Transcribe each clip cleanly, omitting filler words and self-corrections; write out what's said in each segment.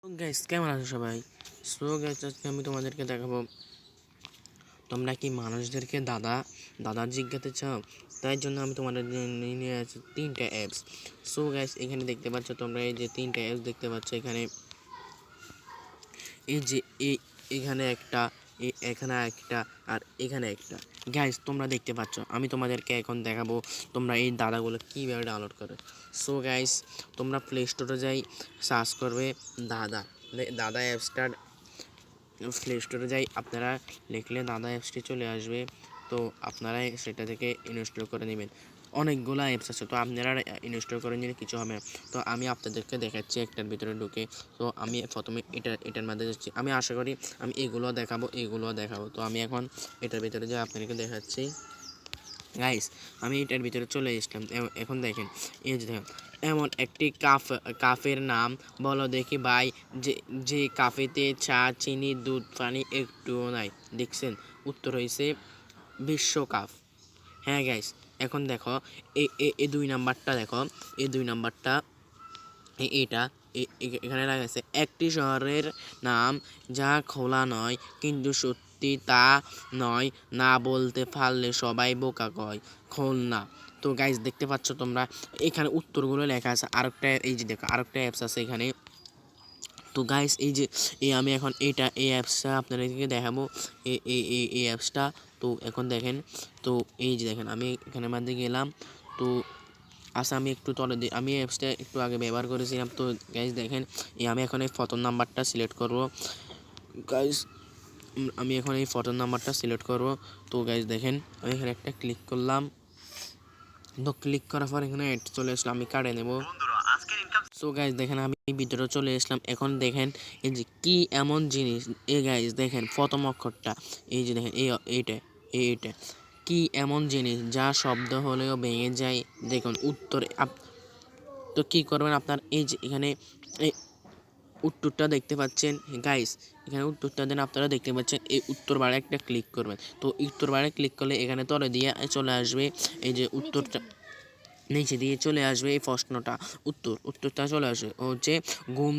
Guys কেমন আছো সবাই? সো গাইস আজকে আমি তোমাদেরকে দেখাবো তোমরা কি মানুষদেরকে দাদা জিজ্ঞাসা চাও। তাই জন্য আমি তোমাদের নিয়ে আছি তিনটা অ্যাপস। সো গাইস এখানে দেখতে পাচ্ছ তোমরা এই যে তিনটা অ্যাপস দেখতে পাচ্ছ এখানে এই যে এখানে একটা এখানে একটা আর এখানে একটা। গাইস তোমরা দেখতে পাচ্ছ আমি তোমাদেরকে এখন দেখাবো তোমরা এই দাদাগুলো কীভাবে ডাউনলোড করো। সো গাইস তোমরা প্লে স্টোরে যাই সার্চ করবে দাদা দাদা অ্যাপসটা প্লে স্টোরে যাই আপনারা লিখলে দাদা অ্যাপসটি চলে আসবে। তো আপনারা সেটা থেকে ইনস্টল করে নেবেন। অনেকগুলো অ্যাপস আছে তো আপনারা ইনস্টল করে নিলে কিছু হবে না। তো আমি আপনাদেরকে দেখাচ্ছি একটার ভিতরে ঢুকে। তো আমি প্রথমে এটার মধ্যে যাচ্ছি। আমি আশা করি আমি এগুলো দেখাবো। তো আমি এখন এটার ভিতরে যাই আপনাদেরকে দেখাচ্ছি। গাইস আমি এটার ভিতরে চলে এসলাম। এখন দেখেন এই যে দেখেন এমন একটি কাফের নাম বলো দেখি ভাই, যে যে কাফেতে চা চিনি দুধ পানি একটুও নাই। দেখছেন উত্তর হয়েছে বিশ্বকাপ। হ্যাঁ গাইস এখন দেখো এই দুই নাম্বারটা দেখো। এই দুই নাম্বারটা এটা এখানে লাগাইছে একটি শহরের নাম যা খোলা নয় কিন্তু সত্যি তা নয়, না বলতে পারলে সবাই বোকা কয় খুলনা। তো গাইস দেখতে পাচ্ছ তোমরা এখানে উত্তরগুলো লেখা আছে। আরেকটা এই যে দেখো আরেকটা অ্যাপস আছে এখানে। তো গাইস এই যে আমি এখন এই অ্যাপসটা আপনাদেরকে দেখাবো। এই অ্যাপসটা তো এখন দেখেন। তো এই যে দেখেন আমি এখানে মধ্যে গেলাম। তো আচ্ছা আমি একটু তলে দিই, আমি অ্যাপসটা একটু আগে ব্যবহার করেছিলাম। তো গাইস দেখেন আমি এখন এই ফটোর নাম্বারটা সিলেক্ট করব। গাইস আমি এখন এই ফটোর নাম্বারটা সিলেক্ট করব। তো গাইস দেখেন আমি এখানে একটা ক্লিক করলাম। তো ক্লিক করার পর এখানে চলে আসলাম, আমি কাটে নেব। সো গাইস দেখেন আমি ভিতরে চলে আসলাম। এখন দেখেন এই যে কি এমন জিনিস, এই গাইস দেখেন প্রথম অক্ষরটা এই যে দেখেন এইটা কি এমন জিনিস যা শব্দ হলেও ভেঙে যায়। দেখুন উত্তরে তো কি করবেন আপনার এই যে এখানে এই উত্তরটা দেখতে পাচ্ছেন গাইস। এখানে উত্তরটা দেন আপনারা দেখতে পাচ্ছেন এই উত্তর বারে একটা ক্লিক করবেন। তো উত্তর বারে ক্লিক করলে এখানে তলে দিয়ে চলে আসবে এই যে উত্তরটা, নিচে দিয়ে চলে আসবে এই প্রশ্নটা উত্তরটা চলে আসবে হচ্ছে ঘুম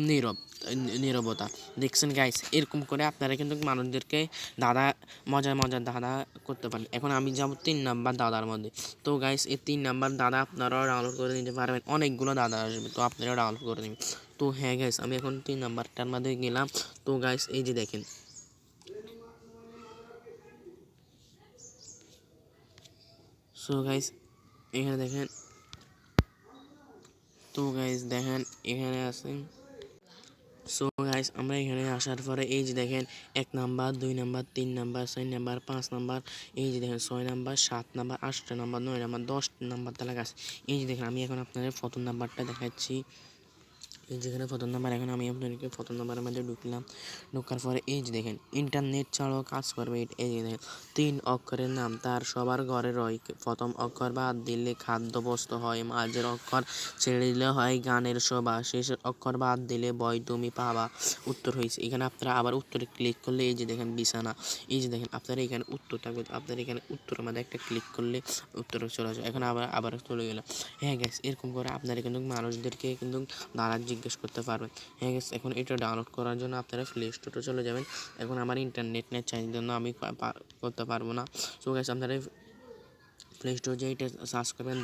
নীরবতা। দেখছেন গাইস এরকম করে আপনারা কিন্তু মানুষদেরকে মজার দাদা করতে পারেন। এখন আমি যাব 3 নাম্বার দাদার মধ্যে। তো গাইস এই 3 নাম্বার দাদা আপনারাও ডাউনলোড করে নিতে পারবেন। অনেকগুলো দাদা আসবে তো আপনারাও ডাউনলোড করে নেবেন। তো হ্যাঁ গাইস আমি এখন 3 নাম্বারটার মধ্যে গেলাম। তো গাইস এই যে দেখেন সো গাইস এখানে দেখেন। তো গাইস দেখেন এখানে আছেন। সো গাইস আমরা এখানে আসার পরে এই যে দেখেন 1 number 2 number 3 number 4 number 5 number, এই যে দেখেন 6 number 7 number 8 number 9 number 10 number তালা গাছ। এই যে দেখেন আমি এখন আপনাদের প্রথম নাম্বারটা দেখাচ্ছি। এই যেখানে প্রথম নাম্বার এখন আমি আপনাদেরকে প্রথম নাম্বারের মধ্যে ঢোকার পরে এই যে দেখেন ইন্টারনেট ছাড়াও কাজ করবে। এই যে দেখেন 3 অক্ষরের নাম তার সবার ঘরে রয়, প্রথম অক্ষর বাদ দিলে খাদ্যবস্তু হয়, মাঝের অক্ষর ছেড়ে দিলে হয় গানের শোভা, শেষের অক্ষর বাদ দিলে বই তুমি পাবা। উত্তর হয়েছে এখানে আপনারা আবার উত্তরে ক্লিক করলে এই যে দেখেন বিছানা। এই যে দেখেন আপনারা এখানে উত্তর থাকবে, আপনারা এখানে উত্তরের মধ্যে একটা ক্লিক করলে উত্তরে চলে আসবে। এখন আবার চলে গেলাম। হ্যাঁ গ্যাস এরকম করে আপনারা কিন্তু মানুষদেরকে কিন্তু দাঁড়া জিজ্ঞেস করতে পারবেন। হ্যাঁ গেছে এখন এটা ডাউনলোড করার জন্য আপনারা প্লে স্টোরে চলে যাবেন। এখন আমার ইন্টারনেট নেট চাই জন্য আমি করতে পারবো না। সো গেছে আপনারা প্লে স্টোর যে এটা সার্চ করবেন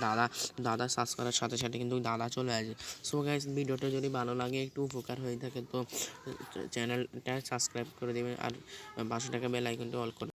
দাদা সার্চ করার সাথে সাথে কিন্তু দাদা চলে আসে। সো গাইস ভিডিওটা যদি ভালো লাগে একটু উপকার হয়ে থাকে তো চ্যানেলটা সাবস্ক্রাইব করে দেবেন আর 500 টাকা বেল আইকনটা অল করে